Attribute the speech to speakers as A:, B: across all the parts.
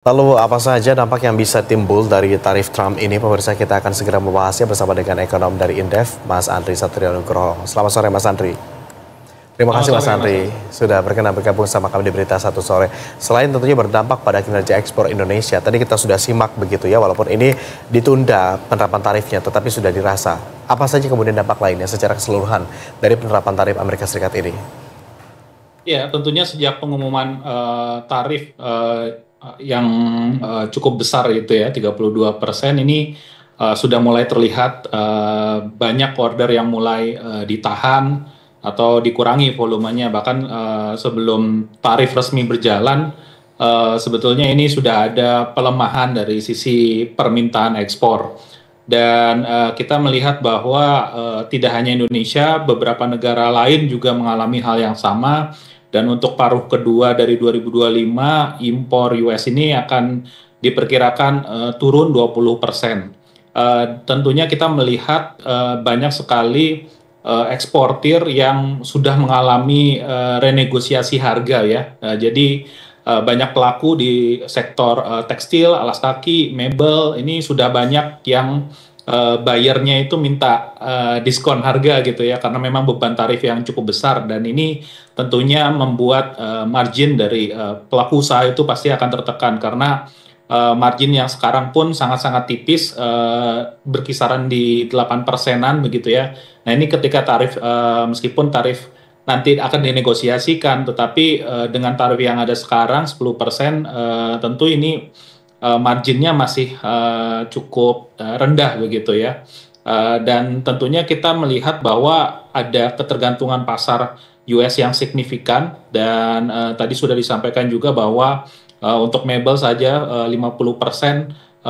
A: Lalu apa saja dampak yang bisa timbul dari tarif Trump ini? Pemirsa, kita akan segera membahasnya bersama dengan ekonom dari Indef, Mas Andri Satrionugroho. Selamat sore Mas Andri. Terima
B: Selamat
A: kasih Mas
B: sore, Mas.
A: Andri sudah berkenan bergabung sama kami di Berita Satu Sore. Selain tentunya berdampak pada kinerja ekspor Indonesia, tadi kita sudah simak begitu ya, walaupun ini ditunda penerapan tarifnya, tetapi sudah dirasa. Apa saja kemudian dampak lainnya secara keseluruhan dari penerapan tarif Amerika Serikat ini?
B: Ya, tentunya sejak pengumuman tarif yang cukup besar itu ya, 32% ini sudah mulai terlihat banyak order yang mulai ditahan atau dikurangi volumenya. Bahkan sebelum tarif resmi berjalan, sebetulnya ini sudah ada pelemahan dari sisi permintaan ekspor. Dan kita melihat bahwa tidak hanya Indonesia, beberapa negara lain juga mengalami hal yang sama. Dan untuk paruh kedua dari 2025, impor US ini akan diperkirakan turun 20%. Tentunya kita melihat banyak sekali eksportir yang sudah mengalami renegosiasi harga ya. Jadi banyak pelaku di sektor tekstil, alas kaki, mebel, ini sudah banyak yang bayarnya itu minta diskon harga gitu ya, karena memang beban tarif yang cukup besar, dan ini tentunya membuat margin dari pelaku usaha itu pasti akan tertekan, karena margin yang sekarang pun sangat-sangat tipis, berkisaran di 8%-an begitu ya. Nah ini ketika tarif, meskipun tarif nanti akan dinegosiasikan, tetapi dengan tarif yang ada sekarang 10%, tentu ini marginnya masih cukup rendah begitu ya. Dan tentunya kita melihat bahwa ada ketergantungan pasar US yang signifikan, dan tadi sudah disampaikan juga bahwa untuk mebel saja 50%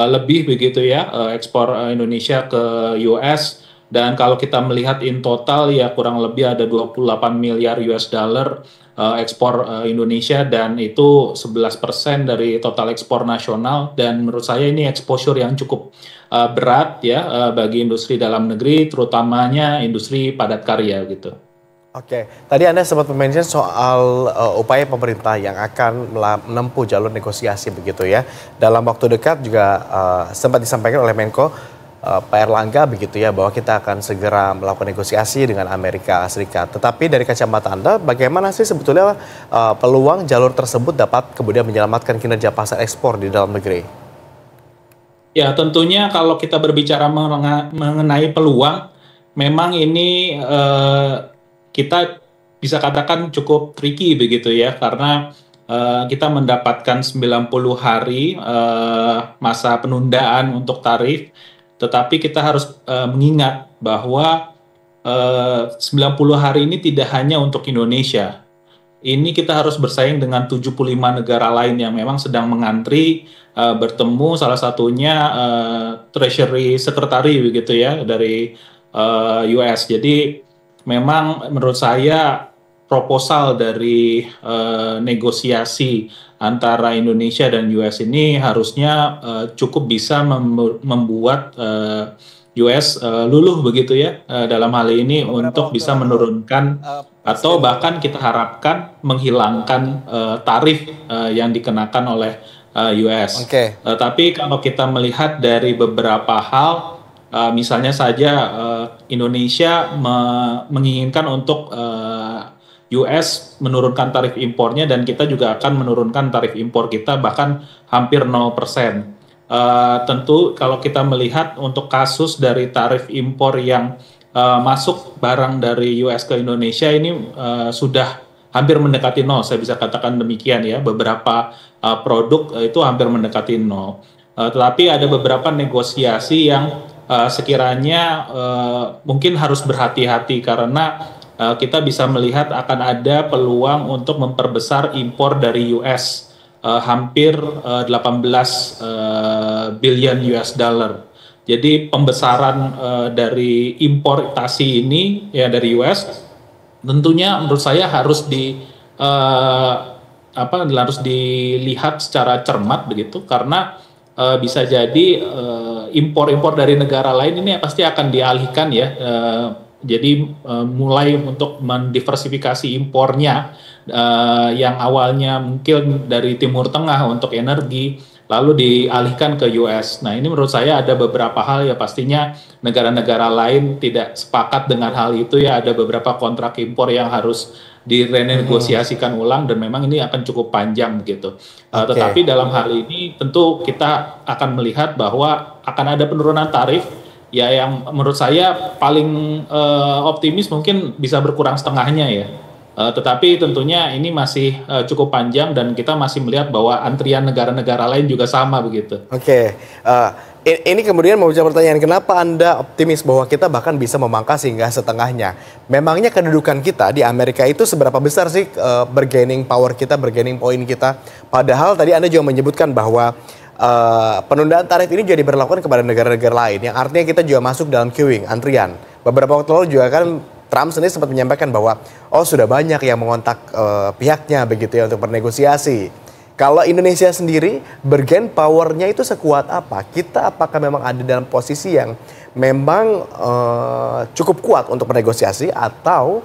B: lebih begitu ya ekspor Indonesia ke US. Dan kalau kita melihat in total ya kurang lebih ada 28 miliar US dollar ekspor Indonesia, dan itu 11% dari total ekspor nasional. Dan menurut saya ini exposure yang cukup berat ya bagi industri dalam negeri, terutamanya industri padat karya gitu.
A: Oke, tadi Anda sempat mention soal upaya pemerintah yang akan menempuh jalur negosiasi begitu ya. Dalam waktu dekat juga sempat disampaikan oleh Menko Pak Erlangga begitu ya, bahwa kita akan segera melakukan negosiasi dengan Amerika Serikat. Tetapi dari kacamata Anda, bagaimana sih sebetulnya peluang jalur tersebut dapat kemudian menyelamatkan kinerja pasar ekspor di dalam negeri?
B: Ya, tentunya kalau kita berbicara mengenai peluang, memang ini kita bisa katakan cukup tricky begitu ya, karena kita mendapatkan 90 hari masa penundaan untuk tarif, tetapi kita harus mengingat bahwa 90 hari ini tidak hanya untuk Indonesia. Ini kita harus bersaing dengan 75 negara lain yang memang sedang mengantri bertemu, salah satunya Treasury Secretary begitu ya dari US. Jadi memang menurut saya proposal dari negosiasi antara Indonesia dan US ini harusnya cukup bisa membuat US luluh begitu ya dalam hal ini untuk bisa menurunkan atau bahkan kita harapkan menghilangkan tarif yang dikenakan oleh US.
A: Oke.
B: Tapi kalau kita melihat dari beberapa hal, misalnya saja Indonesia menginginkan untuk US menurunkan tarif impornya, dan kita juga akan menurunkan tarif impor kita bahkan hampir 0%. Tentu kalau kita melihat untuk kasus dari tarif impor yang masuk barang dari US ke Indonesia ini sudah hampir mendekati nol, saya bisa katakan demikian ya. Beberapa produk itu hampir mendekati nol. Tetapi ada beberapa negosiasi yang sekiranya mungkin harus berhati-hati, karena kita bisa melihat akan ada peluang untuk memperbesar impor dari US hampir 18 billion US dollar. Jadi pembesaran dari importasi ini ya dari US tentunya menurut saya harus harus dilihat secara cermat begitu, karena bisa jadi impor-impor dari negara lain ini pasti akan dialihkan ya. Jadi mulai untuk mendiversifikasi impornya yang awalnya mungkin dari Timur Tengah untuk energi, lalu dialihkan ke US. Nah, ini menurut saya ada beberapa hal ya, pastinya negara-negara lain tidak sepakat dengan hal itu ya, ada beberapa kontrak impor yang harus direnegosiasikan ulang dan memang ini akan cukup panjang gitu. Tetapi
A: Oke.
B: dalam hal ini tentu kita akan melihat bahwa akan ada penurunan tarif ya, yang menurut saya paling optimis mungkin bisa berkurang setengahnya ya. Tetapi tentunya ini masih cukup panjang dan kita masih melihat bahwa antrian negara-negara lain juga sama begitu.
A: Oke, ini kemudian menjawab pertanyaan, kenapa Anda optimis bahwa kita bahkan bisa memangkas hingga setengahnya? Memangnya kedudukan kita di Amerika itu seberapa besar sih bargaining power kita, bargaining point kita? Padahal tadi Anda juga menyebutkan bahwa penundaan tarif ini juga diberlakukan kepada negara-negara lain, yang artinya kita juga masuk dalam queuing, antrian. Beberapa waktu lalu juga kan Trump sendiri sempat menyampaikan bahwa sudah banyak yang mengontak pihaknya begitu ya untuk bernegosiasi. Kalau Indonesia sendiri, bargain power-nya itu sekuat apa? Kita apakah memang ada dalam posisi yang memang cukup kuat untuk bernegosiasi atau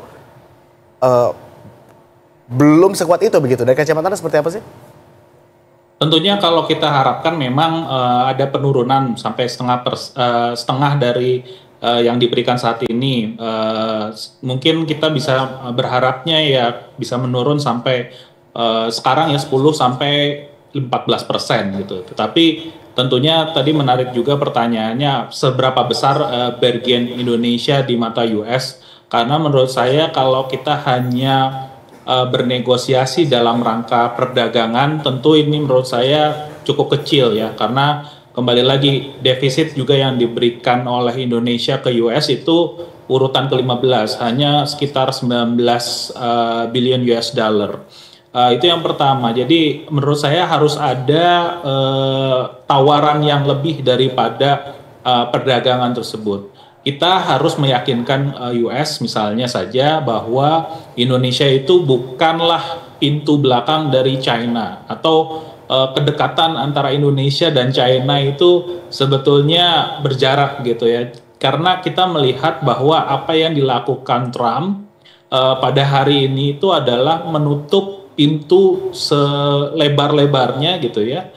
A: belum sekuat itu begitu? Dari kacamata Anda seperti apa sih?
B: Tentunya kalau kita harapkan memang ada penurunan sampai setengah dari yang diberikan saat ini. Mungkin kita bisa berharapnya ya bisa menurun sampai sekarang ya 10 sampai 14% gitu. Tetapi tentunya tadi menarik juga pertanyaannya, seberapa besar bargain Indonesia di mata US? Karena menurut saya kalau kita hanya bernegosiasi dalam rangka perdagangan, tentu ini menurut saya cukup kecil ya, karena kembali lagi defisit juga yang diberikan oleh Indonesia ke US itu urutan ke-15, hanya sekitar 19 billion US dollar. Itu yang pertama. Jadi menurut saya harus ada tawaran yang lebih daripada perdagangan tersebut. Kita harus meyakinkan US misalnya saja bahwa Indonesia itu bukanlah pintu belakang dari China, atau kedekatan antara Indonesia dan China itu sebetulnya berjarak gitu ya. Karena kita melihat bahwa apa yang dilakukan Trump pada hari ini itu adalah menutup pintu selebar-lebarnya gitu ya,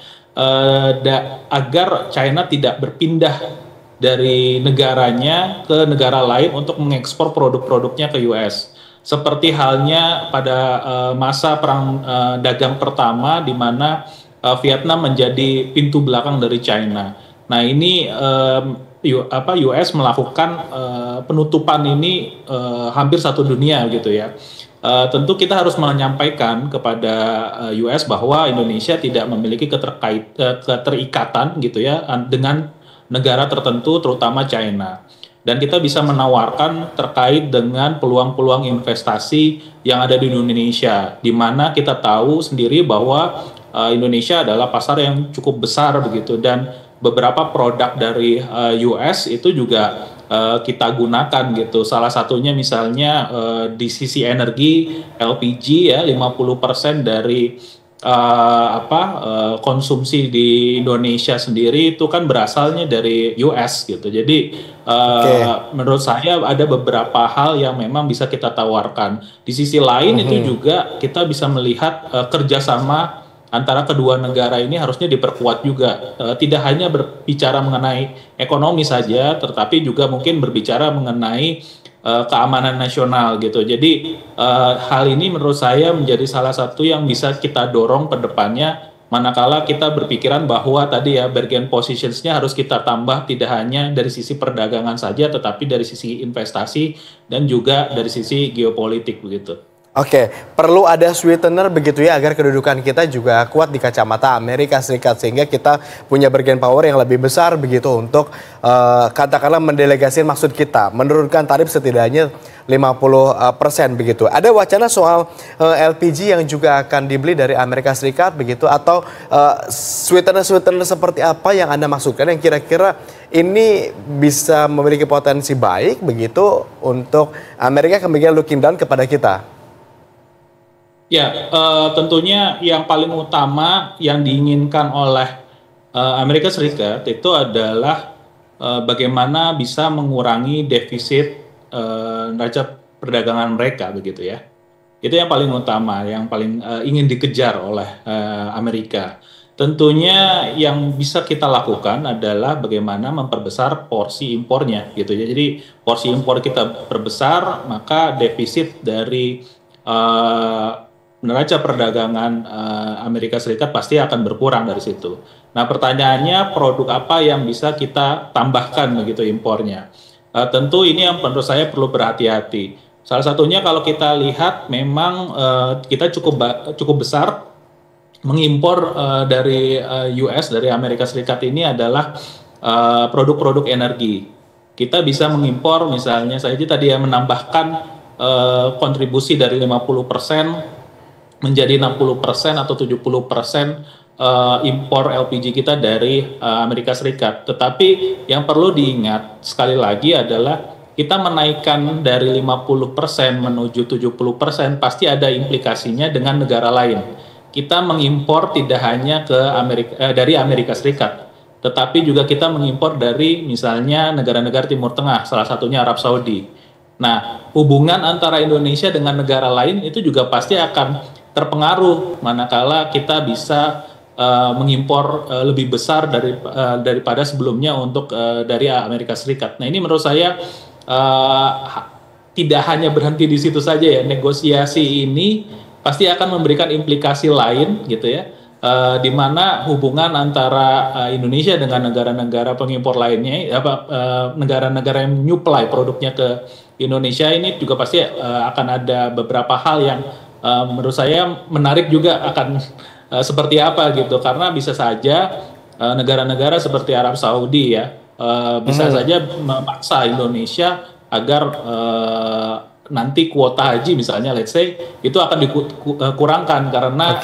B: agar China tidak berpindah dari negaranya ke negara lain untuk mengekspor produk-produknya ke US. Seperti halnya pada masa perang dagang pertama, di mana Vietnam menjadi pintu belakang dari China. Nah, ini US melakukan penutupan ini hampir satu dunia gitu ya. Tentu kita harus menyampaikan kepada US bahwa Indonesia tidak memiliki keterikatan gitu ya dengan negara tertentu, terutama China. Dan kita bisa menawarkan terkait dengan peluang-peluang investasi yang ada di Indonesia, di mana kita tahu sendiri bahwa Indonesia adalah pasar yang cukup besar begitu, dan beberapa produk dari US itu juga kita gunakan gitu. Salah satunya misalnya di sisi energi LPG ya, 50% dari konsumsi di Indonesia sendiri itu kan berasalnya dari US gitu. Jadi menurut saya ada beberapa hal yang memang bisa kita tawarkan. Di sisi lain itu juga kita bisa melihat kerjasama antara kedua negara ini harusnya diperkuat juga. Tidak hanya berbicara mengenai ekonomi saja, tetapi juga mungkin berbicara mengenai keamanan nasional gitu. Jadi hal ini menurut saya menjadi salah satu yang bisa kita dorong ke depannya, manakala kita berpikiran bahwa tadi ya bargain positionsnya harus kita tambah, tidak hanya dari sisi perdagangan saja, tetapi dari sisi investasi dan juga dari sisi geopolitik begitu.
A: Oke, perlu ada sweetener begitu ya agar kedudukan kita juga kuat di kacamata Amerika Serikat, sehingga kita punya bargaining power yang lebih besar begitu untuk katakanlah mendelegasikan maksud kita, menurunkan tarif setidaknya 50% begitu. Ada wacana soal LPG yang juga akan dibeli dari Amerika Serikat begitu, atau sweetener-sweetener seperti apa yang Anda maksudkan yang kira-kira ini bisa memiliki potensi baik begitu untuk Amerika kemudian looking down kepada kita?
B: Ya, tentunya yang paling utama yang diinginkan oleh Amerika Serikat itu adalah bagaimana bisa mengurangi defisit neraca perdagangan mereka begitu ya. Itu yang paling utama, yang paling ingin dikejar oleh Amerika. tentunya yang bisa kita lakukan adalah bagaimana memperbesar porsi impornya gitu ya. Jadi porsi impor kita perbesar, maka defisit dari neraca perdagangan Amerika Serikat pasti akan berkurang dari situ. Nah, pertanyaannya produk apa yang bisa kita tambahkan begitu impornya? Tentu ini yang menurut saya perlu berhati-hati. Salah satunya kalau kita lihat memang kita cukup besar mengimpor dari US, dari Amerika Serikat ini adalah produk-produk energi. Kita bisa mengimpor misalnya saja tadi ya, menambahkan kontribusi dari 50% menjadi 60% atau 70% impor LPG kita dari Amerika Serikat. Tetapi yang perlu diingat sekali lagi adalah kita menaikkan dari 50% menuju 70% pasti ada implikasinya dengan negara lain. Kita mengimpor tidak hanya dari Amerika Serikat, tetapi juga kita mengimpor dari misalnya negara-negara Timur Tengah, salah satunya Arab Saudi. Nah, hubungan antara Indonesia dengan negara lain itu juga pasti akan terpengaruh manakala kita bisa mengimpor lebih besar daripada sebelumnya untuk dari Amerika Serikat. Nah, ini menurut saya tidak hanya berhenti di situ saja ya. Negosiasi ini pasti akan memberikan implikasi lain gitu ya, di mana hubungan antara Indonesia dengan negara-negara pengimpor lainnya, negara-negara yang menyuplai produknya ke Indonesia ini juga pasti akan ada beberapa hal yang menurut saya menarik juga akan seperti apa gitu, karena bisa saja negara-negara seperti Arab Saudi ya bisa saja memaksa Indonesia agar nanti kuota haji misalnya let's say itu akan dikurangkan karena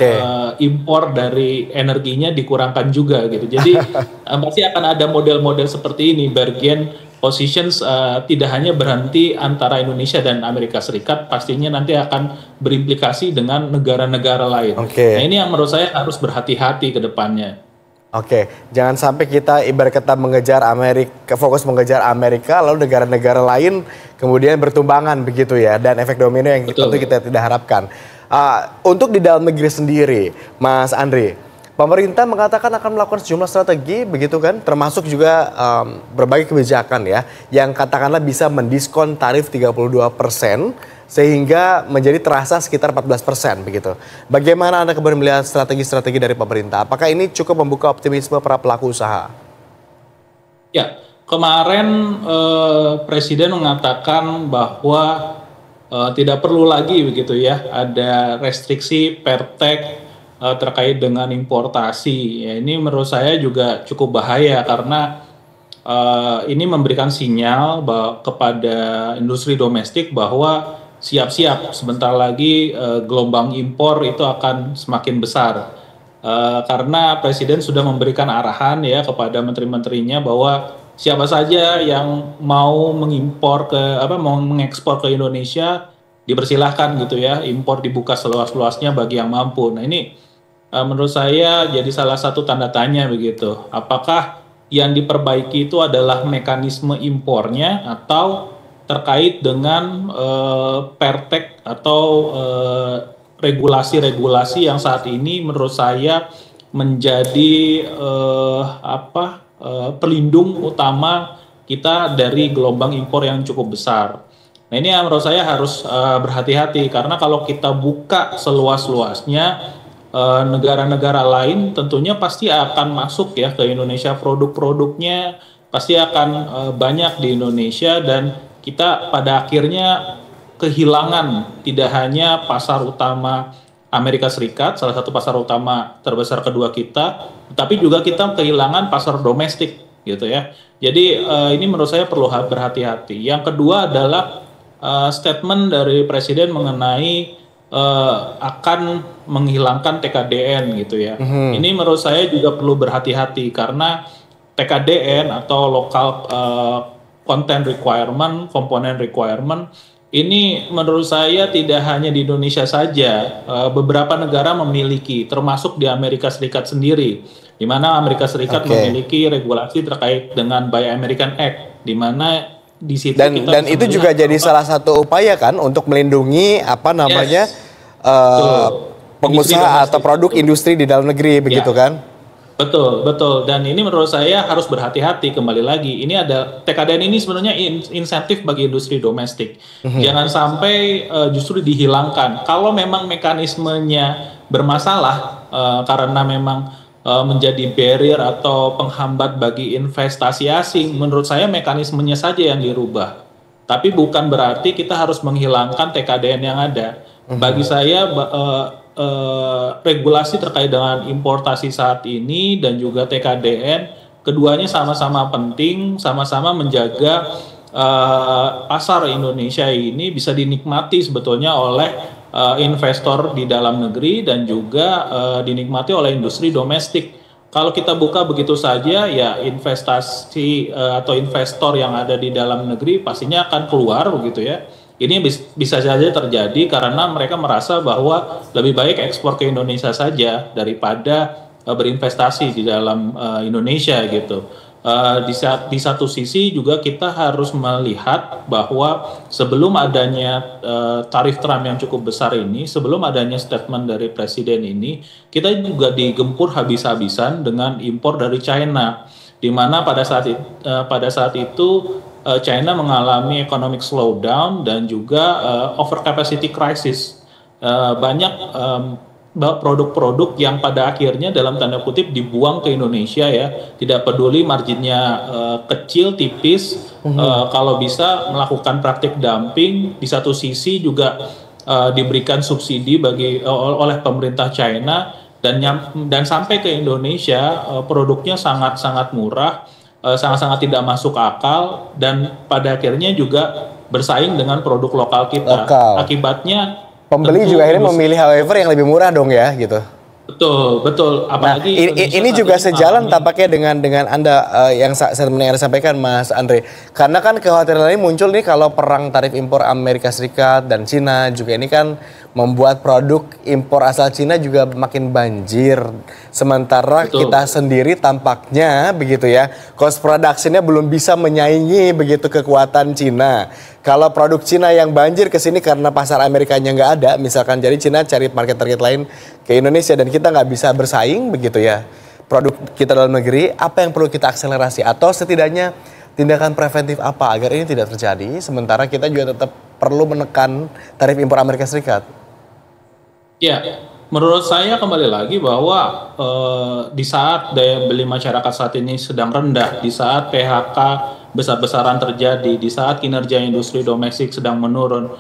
B: impor dari energinya dikurangkan juga gitu. Jadi pasti akan ada model-model seperti ini, bargain positions tidak hanya berhenti antara Indonesia dan Amerika Serikat, pastinya nanti akan berimplikasi dengan negara-negara lain. Nah, ini yang menurut saya harus berhati-hati ke depannya.
A: Jangan sampai kita ibarat kata mengejar Amerika, fokus mengejar Amerika, lalu negara-negara lain kemudian bertumbangan begitu ya, dan efek domino yang tentu kita tidak harapkan. Untuk di dalam negeri sendiri, Mas Andri, pemerintah mengatakan akan melakukan sejumlah strategi begitu kan, termasuk juga berbagai kebijakan ya, yang katakanlah bisa mendiskon tarif 32% sehingga menjadi terasa sekitar 14% begitu. Bagaimana Anda kemudian melihat strategi-strategi dari pemerintah? Apakah ini cukup membuka optimisme para pelaku usaha?
B: Ya, kemarin Presiden mengatakan bahwa tidak perlu lagi begitu ya, ada restriksi pertek terkait dengan importasi. Ya, ini menurut saya juga cukup bahaya karena ini memberikan sinyal kepada industri domestik bahwa siap-siap sebentar lagi gelombang impor itu akan semakin besar. Karena Presiden sudah memberikan arahan ya kepada menteri-menterinya bahwa siapa saja yang mau mengekspor ke Indonesia dipersilahkan gitu ya, impor dibuka seluas-luasnya bagi yang mampu. Nah, ini menurut saya jadi salah satu tanda tanya begitu. Apakah yang diperbaiki itu adalah mekanisme impornya atau terkait dengan pertek atau regulasi-regulasi yang saat ini menurut saya menjadi pelindung utama kita dari gelombang impor yang cukup besar. Nah, ini yang menurut saya harus berhati-hati karena kalau kita buka seluas-luasnya, negara-negara lain tentunya pasti akan masuk ya ke Indonesia, produk-produknya pasti akan banyak di Indonesia dan kita pada akhirnya kehilangan tidak hanya pasar utama Amerika Serikat, salah satu pasar utama terbesar kedua kita, tapi juga kita kehilangan pasar domestik gitu ya. Jadi ini menurut saya perlu berhati-hati. Yang kedua adalah statement dari Presiden mengenai akan menghilangkan TKDN gitu ya. Ini menurut saya juga perlu berhati-hati karena TKDN atau local content requirement, component requirement, ini menurut saya tidak hanya di Indonesia saja, beberapa negara memiliki, termasuk di Amerika Serikat sendiri, di mana Amerika Serikat memiliki regulasi terkait dengan Buy American Act, di mana di situ
A: dan itu juga jadi salah satu upaya kan untuk melindungi
B: Yes.
A: pengusaha atau produk industri di dalam negeri begitu kan?
B: Betul, betul. Dan ini menurut saya harus berhati-hati kembali lagi. Ini ada TKDN ini sebenarnya insentif bagi industri domestik. Jangan sampai justru dihilangkan. Kalau memang mekanismenya bermasalah karena memang menjadi barrier atau penghambat bagi investasi asing, menurut saya mekanismenya saja yang dirubah. Tapi bukan berarti kita harus menghilangkan TKDN yang ada. Bagi saya regulasi terkait dengan importasi saat ini dan juga TKDN, keduanya sama-sama penting, sama-sama menjaga pasar Indonesia ini bisa dinikmati sebetulnya oleh investor di dalam negeri dan juga dinikmati oleh industri domestik. Kalau kita buka begitu saja, ya investasi atau investor yang ada di dalam negeri pastinya akan keluar begitu ya. Ini bisa saja terjadi karena mereka merasa bahwa lebih baik ekspor ke Indonesia saja daripada berinvestasi di dalam Indonesia gitu. Di satu sisi juga kita harus melihat bahwa sebelum adanya tarif Trump yang cukup besar ini, sebelum adanya statement dari presiden ini, kita juga digempur habis-habisan dengan impor dari China, di mana pada saat itu China mengalami economic slowdown dan juga overcapacity crisis. Banyak produk-produk yang pada akhirnya dalam tanda kutip dibuang ke Indonesia ya, tidak peduli marginnya kecil, tipis, kalau bisa melakukan praktik dumping. Di satu sisi juga diberikan subsidi oleh pemerintah China dan sampai ke Indonesia produknya sangat-sangat murah, sangat-sangat tidak masuk akal dan pada akhirnya juga bersaing dengan produk lokal kita. Akibatnya
A: pembeli juga akhirnya memilih however yang lebih murah dong ya gitu.
B: Betul, betul. Apalagi
A: ini juga sejalan tampaknya dengan Anda yang saya sampaikan Mas Andre. Karena kan kekhawatiran ini muncul nih kalau perang tarif impor Amerika Serikat dan Cina juga ini kan membuat produk impor asal Cina juga makin banjir. Sementara kita sendiri tampaknya begitu ya, cost production-nya belum bisa menyaingi begitu kekuatan Cina. Kalau produk Cina yang banjir ke sini karena pasar Amerikanya nggak ada, misalkan jadi Cina cari market target lain ke Indonesia dan kita nggak bisa bersaing begitu ya. Produk kita dalam negeri, apa yang perlu kita akselerasi atau setidaknya tindakan preventif apa agar ini tidak terjadi, sementara kita juga tetap perlu menekan tarif impor Amerika Serikat?
B: Ya, menurut saya kembali lagi bahwa di saat daya beli masyarakat saat ini sedang rendah, di saat PHK besar-besaran terjadi, di saat kinerja industri domestik sedang menurun,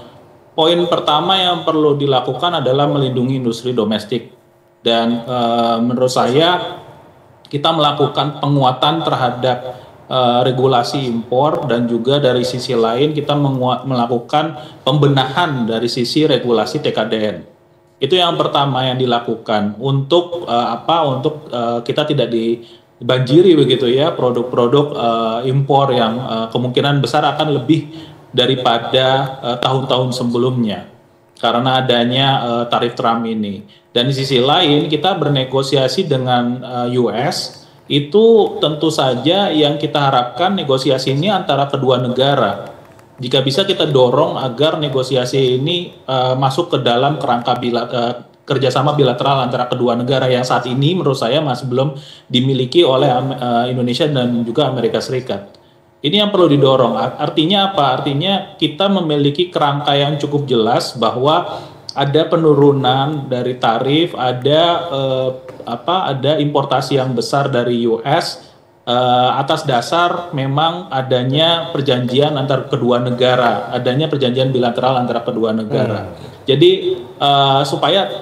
B: poin pertama yang perlu dilakukan adalah melindungi industri domestik. Dan menurut saya kita melakukan penguatan terhadap regulasi impor dan juga dari sisi lain kita melakukan pembenahan dari sisi regulasi TKDN. Itu yang pertama yang dilakukan untuk kita tidak dibanjiri begitu ya produk-produk impor yang kemungkinan besar akan lebih daripada tahun-tahun sebelumnya karena adanya tarif Trump ini. Dan di sisi lain kita bernegosiasi dengan US, itu tentu saja yang kita harapkan negosiasi ini antara kedua negara. Jika bisa kita dorong agar negosiasi ini masuk ke dalam kerangka kerjasama bilateral antara kedua negara yang saat ini menurut saya masih belum dimiliki oleh Indonesia dan juga Amerika Serikat. Ini yang perlu didorong. Artinya apa? Artinya kita memiliki kerangka yang cukup jelas bahwa ada penurunan dari tarif, ada importasi yang besar dari US atas dasar memang adanya perjanjian antar kedua negara, adanya perjanjian bilateral antara kedua negara. Jadi supaya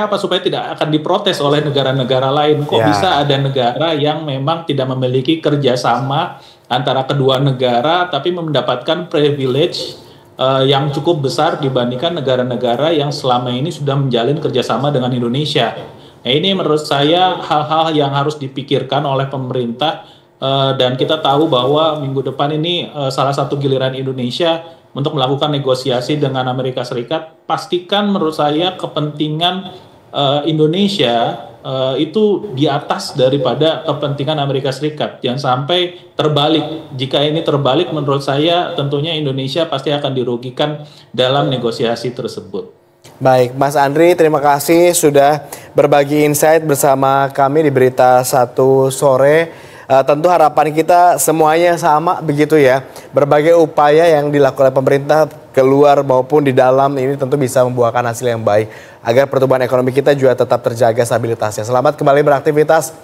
B: apa? Supaya tidak akan diprotes oleh negara-negara lain. Kok bisa ada negara yang memang tidak memiliki kerjasama antara kedua negara tapi mendapatkan privilege yang cukup besar dibandingkan negara-negara yang selama ini sudah menjalin kerjasama dengan Indonesia. Nah, ini menurut saya hal-hal yang harus dipikirkan oleh pemerintah dan kita tahu bahwa minggu depan ini salah satu giliran Indonesia untuk melakukan negosiasi dengan Amerika Serikat. Pastikan menurut saya kepentingan Indonesia itu di atas daripada kepentingan Amerika Serikat. Jangan sampai terbalik. Jika ini terbalik menurut saya tentunya Indonesia pasti akan dirugikan dalam negosiasi tersebut.
A: Baik, Mas Andri, terima kasih sudah berbagi insight bersama kami di Berita Satu Sore. Tentu harapan kita semuanya sama begitu ya. Berbagai upaya yang dilakukan oleh pemerintah keluar maupun di dalam ini tentu bisa membuahkan hasil yang baik agar pertumbuhan ekonomi kita juga tetap terjaga stabilitasnya. Selamat kembali beraktivitas